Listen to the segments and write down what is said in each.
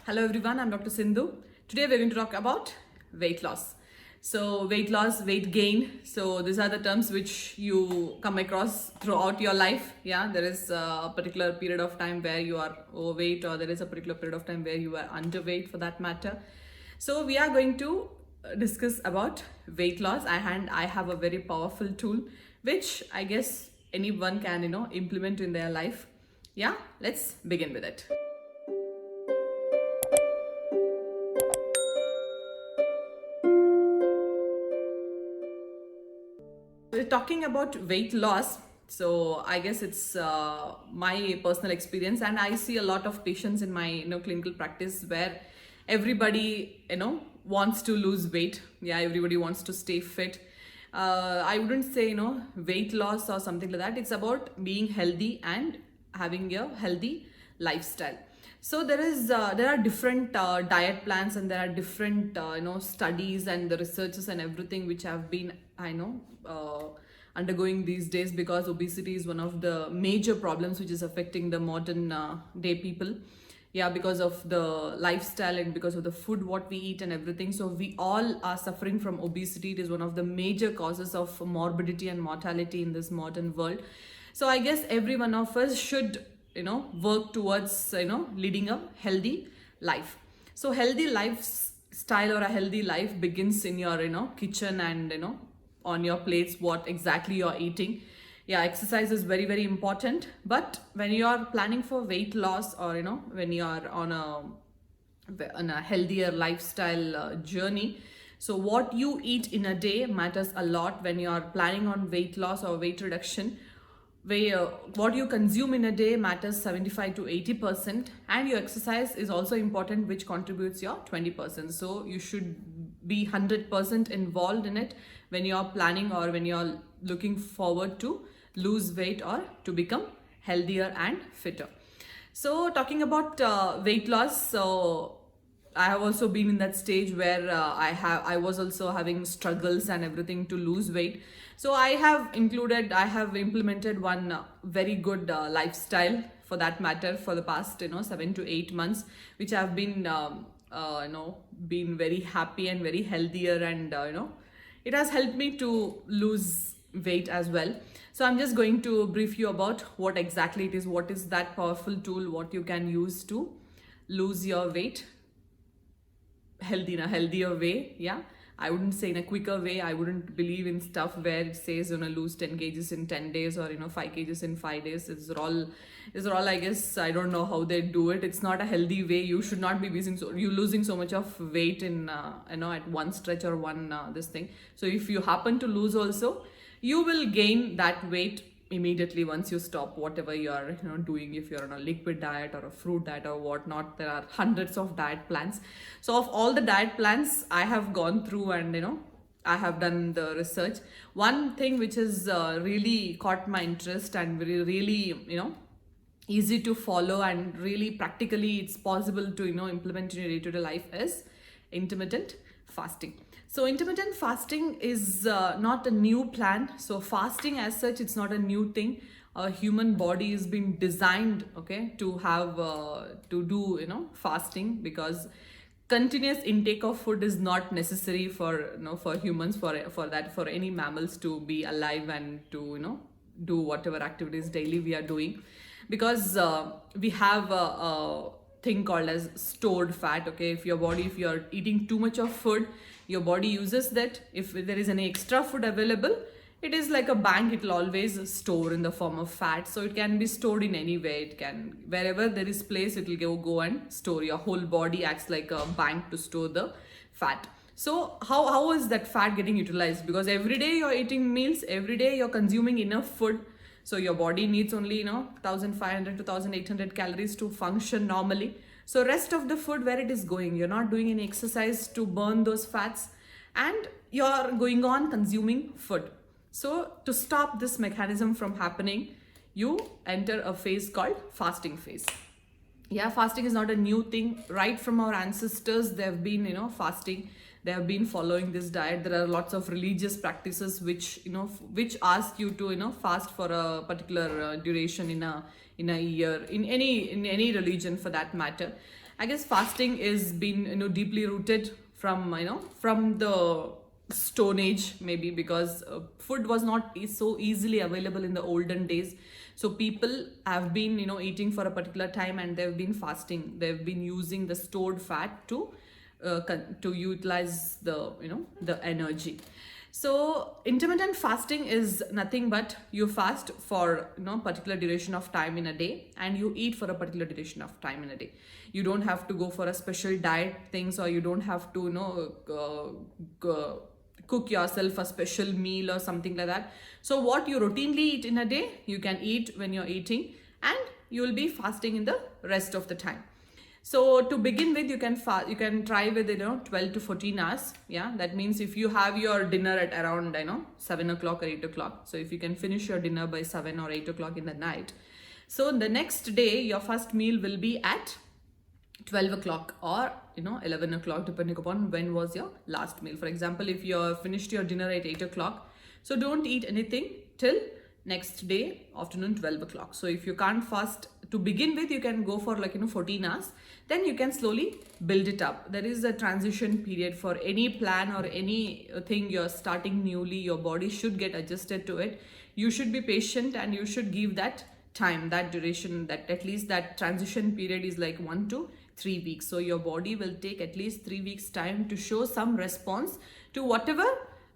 Hello everyone, I'm Dr. Sindhu. Today we're going to talk about weight loss. So, weight loss, weight gain. So, these are the terms which you come across throughout your life. Yeah, there is a particular period of time where you are overweight, or there is a particular period of time where you are underweight for that matter. So, we are going to discuss about weight loss, and I have a very powerful tool which I guess anyone can, implement in their life. Yeah, let's begin with it. We're talking about weight loss. So I guess it's my personal experience, and I see a lot of patients in my clinical practice where everybody wants to lose weight. Yeah, everybody wants to stay fit. I wouldn't say weight loss or something like that. It's about being healthy and having a healthy lifestyle. So there are different diet plans, and there are different studies and the researches and everything which have been undergoing these days, because obesity is one of the major problems which is affecting the modern day people. Yeah, because of the lifestyle and because of the food what we eat and everything. So we all are suffering from obesity. It is one of the major causes of morbidity and mortality in this modern world. So I guess every one of us should work towards leading a healthy life. So healthy lifestyle or a healthy life begins in your kitchen, and on your plates what exactly you're eating. Yeah, exercise is very very important, but when you are planning for weight loss, or when you are on a healthier lifestyle journey, so what you eat in a day matters a lot when you are planning on weight loss or weight reduction. Where what you consume in a day matters 75 to 80%, and your exercise is also important, which contributes your 20%. So you should be 100% involved in it when you're planning, or when you're looking forward to lose weight or to become healthier and fitter. So talking about weight loss, so I have also been in that stage where I was also having struggles and everything to lose weight. So I have implemented one very good lifestyle, for that matter, for the past 7 to 8 months, which have been been very happy and very healthier, and it has helped me to lose weight as well. So I'm just going to brief you about what exactly it is, what is that powerful tool, what you can use to lose your weight healthy in a healthier way. Yeah, I wouldn't say in a quicker way. I wouldn't believe in stuff where it says lose 10 kgs in 10 days, or 5 kgs in 5 days. It's all I guess, I don't know how they do it. It's not a healthy way. You should not be losing so much of weight in at one stretch or one this thing. So if you happen to lose also, you will gain that weight immediately once you stop whatever you are doing. If you're on a liquid diet or a fruit diet or whatnot, there are hundreds of diet plans. So of all the diet plans I have gone through, and I have done the research, one thing which has really caught my interest and really easy to follow, and really practically it's possible to implement in your day-to-day life, is intermittent fasting. So intermittent fasting is not a new plan. So fasting as such, it's not a new thing. A human body has been designed, okay, to have to do fasting, because continuous intake of food is not necessary for for humans, for any mammals to be alive and to do whatever activities daily we are doing, because we have a thing called as stored fat. Okay, if you're eating too much of food, your body uses that. If there is any extra food available, it is like a bank. It will always store in the form of fat, so it can be stored in any way. It can, wherever there is place, it will go and store. Your whole body acts like a bank to store the fat. So how is that fat getting utilized? Because every day you're eating meals, every day you're consuming enough food, so your body needs only 1500 to 1800 calories to function normally. So rest of the food, where it is going, you're not doing any exercise to burn those fats, and you're going on consuming food. So to stop this mechanism from happening, you enter a phase called fasting phase. Yeah, fasting is not a new thing. Right from our ancestors, they've been fasting. They have been following this diet. There are lots of religious practices which which ask you to fast for a particular duration in a year, in any religion for that matter. I guess fasting is been, deeply rooted from, from the stone age, maybe, because food was not so easily available in the olden days. So people have been, eating for a particular time, and they've been fasting. They've been using the stored fat to utilize the, the energy. So intermittent fasting is nothing but you fast for, particular duration of time in a day, and you eat for a particular duration of time in a day. You don't have to go for a special diet things, or you don't have to, cook yourself a special meal or something like that. So what you routinely eat in a day, you can eat when you're eating, and you will be fasting in the rest of the time. So to begin with, you can try with, 12 to 14 hours. Yeah, that means if you have your dinner at around, 7 o'clock or 8 o'clock. So if you can finish your dinner by 7 or 8 o'clock in the night, so the next day your first meal will be at 12 o'clock or 11 o'clock, depending upon when was your last meal. For example, if you have finished your dinner at 8 o'clock, so don't eat anything till next day afternoon 12 o'clock. So if you can't fast to begin with, you can go for 14 hours, then you can slowly build it up. There is a transition period for any plan or anything you're starting newly. Your body should get adjusted to it. You should be patient, and you should give that time, that duration, that at least that transition period is like 1 to 3 weeks. So your body will take at least 3 weeks time to show some response to whatever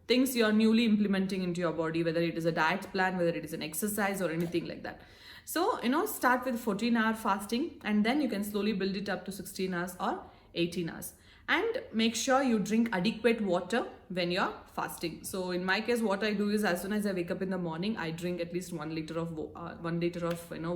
things you are newly implementing into your body, whether it is a diet plan, whether it is an exercise or anything like that. So, start with 14-hour fasting, and then you can slowly build it up to 16 hours or 18 hours. And make sure you drink adequate water when you're fasting. So in my case, what I do is, as soon as I wake up in the morning, I drink at least 1 liter of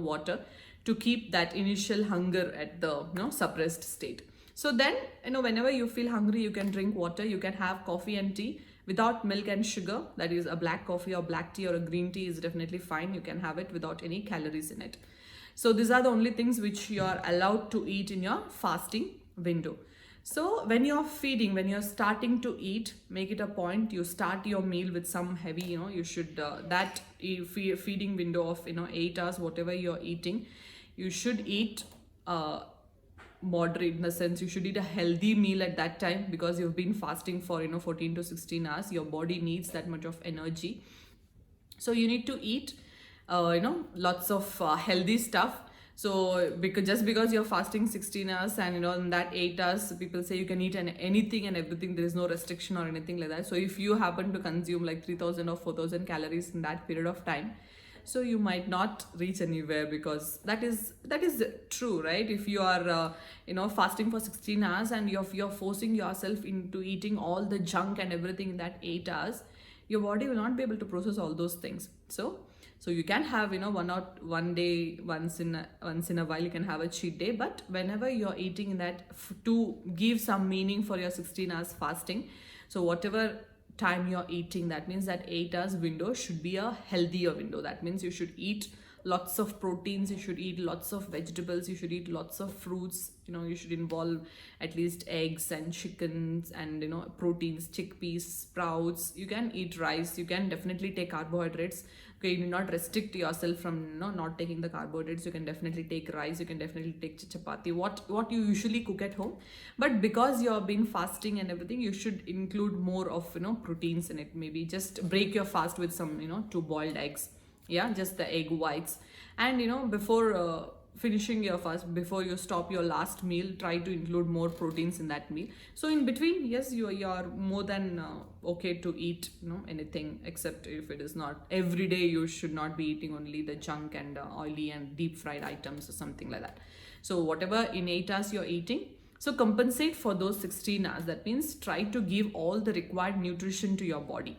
water to keep that initial hunger at the suppressed state. So then, whenever you feel hungry, you can drink water. You can have coffee and tea without milk and sugar. That is, a black coffee or black tea or a green tea is definitely fine. You can have it without any calories in it. So these are the only things which you are allowed to eat in your fasting window. So when you're feeding, when you're starting to eat, make it a point, you start your meal with some heavy, you should, feeding window of, 8 hours, whatever you're eating, you should eat moderate, in the sense you should eat a healthy meal at that time, because you've been fasting for 14 to 16 hours. Your body needs that much of energy. So you need to eat lots of healthy stuff. So because you're fasting 16 hours, and in that 8 hours, people say you can eat anything and everything, there is no restriction or anything like that. So if you happen to consume like 3000 or 4000 calories in that period of time, so you might not reach anywhere, because that is true, right? If you are fasting for 16 hours and you're forcing yourself into eating all the junk and everything in that 8 hours, your body will not be able to process all those things. So you can have one day, once in a while, you can have a cheat day, but whenever you're eating that, to give some meaning for your 16 hours fasting, so whatever time you're eating, that means that 8 hours window should be a healthier window. That means you should eat lots of proteins, you should eat lots of vegetables, you should eat lots of fruits, you should involve at least eggs and chickens and proteins, chickpeas, sprouts. You can eat rice, you can definitely take carbohydrates. Okay, you do not restrict yourself from not taking the carbohydrates. You can definitely take rice, you can definitely take chapati, what you usually cook at home. But because you're being fasting and everything, you should include more of proteins in it. Maybe just break your fast with some 2 boiled eggs, just the egg whites. And before finishing your fast, before you stop your last meal, try to include more proteins in that meal. So in between, yes, you are more than okay to eat anything, except if it is not every day. You should not be eating only the junk and oily and deep fried items or something like that. So whatever in 8 hours you're eating, so compensate for those 16 hours. That means try to give all the required nutrition to your body.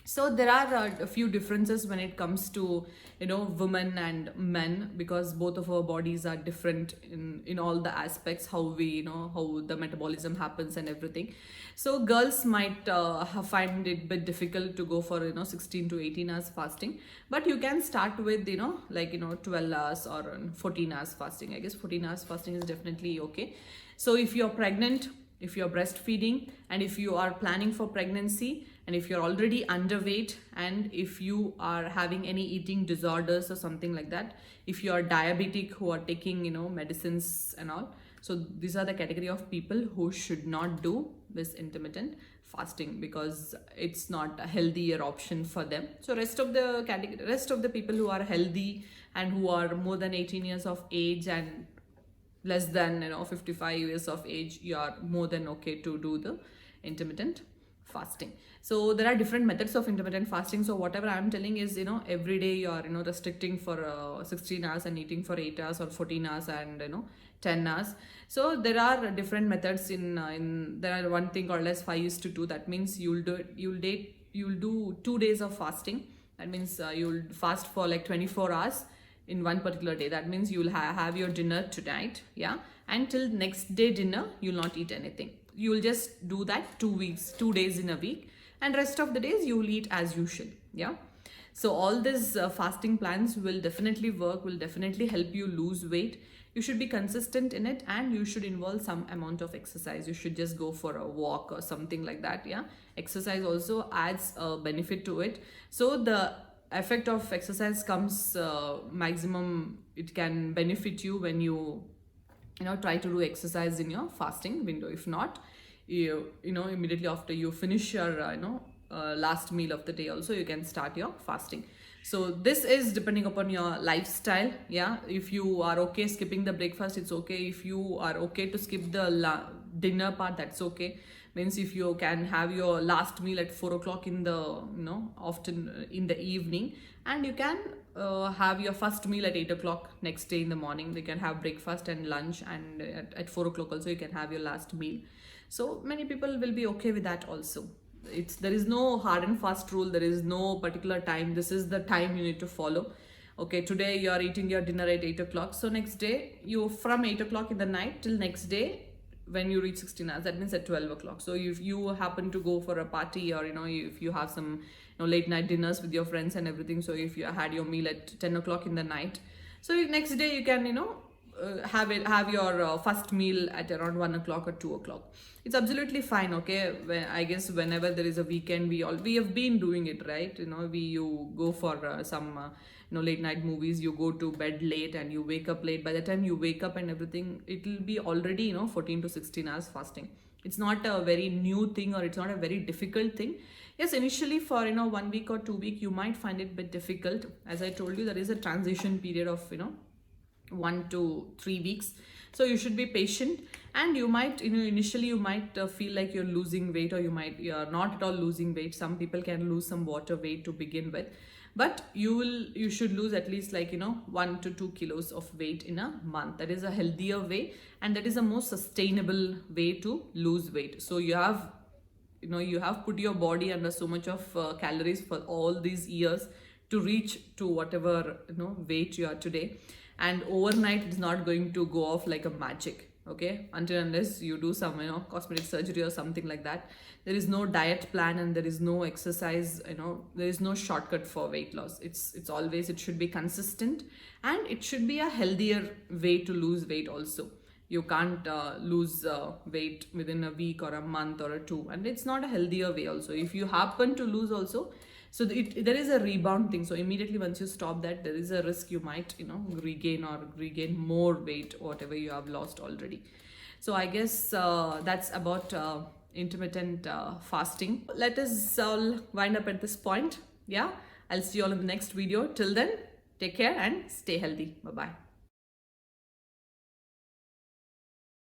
So there are a few differences when it comes to women and men, because both of our bodies are different in all the aspects, how we how the metabolism happens and everything. So girls might find it a bit difficult to go for 16 to 18 hours fasting, but you can start with 12 hours or 14 hours fasting. I guess 14 hours fasting is definitely okay. So if you're pregnant, if you're breastfeeding, and if you are planning for pregnancy, And if you're already underweight, and if you are having any eating disorders or something like that, if you are diabetic who are taking, you know, medicines and all, so these are the category of people who should not do this intermittent fasting, because it's not a healthier option for them. So rest of the category, rest of the people who are healthy and who are more than 18 years of age and less than, you know, 55 years of age, you are more than okay to do the intermittent fasting. So there are different methods of intermittent fasting. So whatever I'm telling is, you know, every day you are, you know, restricting for 16 hours and eating for 8 hours or 14 hours and, you know, 10 hours. So there are different methods in there are one thing called as 5:2. That means you'll do 2 days of fasting. That means you'll fast for like 24 hours in one particular day. That means you'll have your dinner tonight, yeah, and till next day dinner you'll not eat anything. You'll just do that 2 days in a week, and rest of the days you will eat as usual, yeah. So all these fasting plans will definitely work, will definitely help you lose weight. You should be consistent in it, and you should involve some amount of exercise. You should just go for a walk or something like that, yeah. Exercise also adds a benefit to it. So the effect of exercise comes maximum, it can benefit you when you know, try to do exercise in your fasting window. If not, you know, immediately after you finish your last meal of the day also, you can start your fasting. So this is depending upon your lifestyle, yeah. If you are okay skipping the breakfast, it's okay. If you are okay to skip the dinner part, that's okay. Means if you can have your last meal at 4 o'clock in the, you know, often in the evening, and you can have your first meal at 8 o'clock next day in the morning. You can have breakfast and lunch, and at 4 o'clock also you can have your last meal. So many people will be okay with that also. There is no hard and fast rule. There is no particular time. This is the time you need to follow. Okay, today you are eating your dinner at 8 o'clock. So next day, you from 8 o'clock in the night till next day, when you reach 16 hours, that means at 12 o'clock. So if you happen to go for a party, or, you know, if you have some, you know, late night dinners with your friends and everything, so if you had your meal at 10 o'clock in the night, so next day you can, you know, have your first meal at around 1 o'clock or 2 o'clock. It's absolutely fine, okay. I guess whenever there is a weekend, we have been doing it, right? You know, you go for some you know, late night movies, you go to bed late and you wake up late. By the time you wake up and everything, it will be already, you know, 14 to 16 hours fasting. It's not a very new thing, or it's not a very difficult thing. Yes, initially for, you know, 1 week or 2 weeks, you might find it a bit difficult. As I told you, there is a transition period of, you know, 1 to 3 weeks. So you should be patient, and you might, you know, initially you might feel like you're losing weight, or you're not at all losing weight. Some people can lose some water weight to begin with, but you should lose at least, like, you know, 1 to 2 kilos of weight in a month. That is a healthier way, and that is a more sustainable way to lose weight. So you have put your body under so much of calories for all these years to reach to whatever, you know, weight you are today. And overnight it's not going to go off like a magic, okay, until unless you do some, you know, cosmetic surgery or something like that. There is no diet plan, and there is no exercise, you know, there is no shortcut for weight loss. It's always, it should be consistent, and it should be a healthier way to lose weight also. You can't lose weight within a week or a month or a two, and it's not a healthier way also. If you happen to lose also, so there is a rebound thing. So immediately once you stop that, there is a risk you might, you know, regain more weight, whatever you have lost already. So I guess that's about intermittent fasting. Let us all wind up at this point. Yeah, I'll see you all in the next video. Till then, take care and stay healthy. Bye bye.